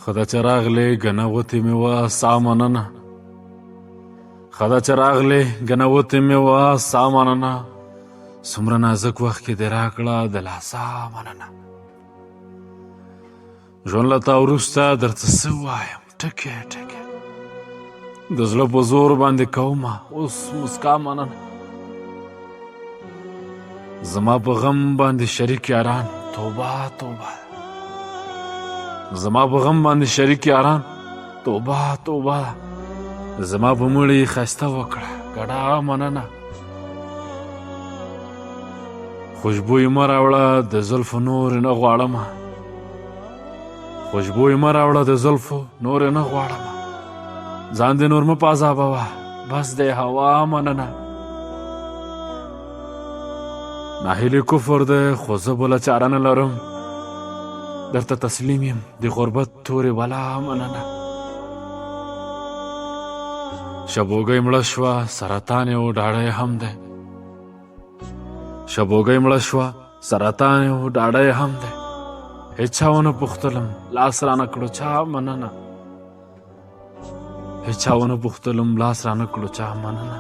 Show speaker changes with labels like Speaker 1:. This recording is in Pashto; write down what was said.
Speaker 1: خدا چې راغلې ګنه وتې مې وه سا مننه خدا چې راغلې ګنه وتې مې وه سا مننه څومره نازک وخت کې دې راکړه د لاسا مننه ژوند له تا وروسته درته څه ووایم ټکې ټکې د زړه په زور باندې کومه اوس مسکا مننه زما په غم باندې شریک یاران توبه توبه زما په غم باندې شریک یاران توبه توبه زما په مړي ښایسته وکړه ګډا مننه خوشبوی مه راوړه د زلفو نور نه غواړمه خوشبوی مه راوړه د زلفو نور نه غواړمه ځان دې نور مه په عذابوه بس دی هوا مننه ناهیلي کفر دی خو زه بله چاره نه لرم درته تسلیم یم د غربت تورې بلا مننه شبوګۍ مړه شوه سرطان یو ډاړی هم دی شبوګۍ مړه شوه سرطان یو ډاړی هم دی هیچ چا ونه پوښتلم لاس رانه کړو چا مننه هیچ چا ونه پوښتلم لاس رانه کړو چا مننه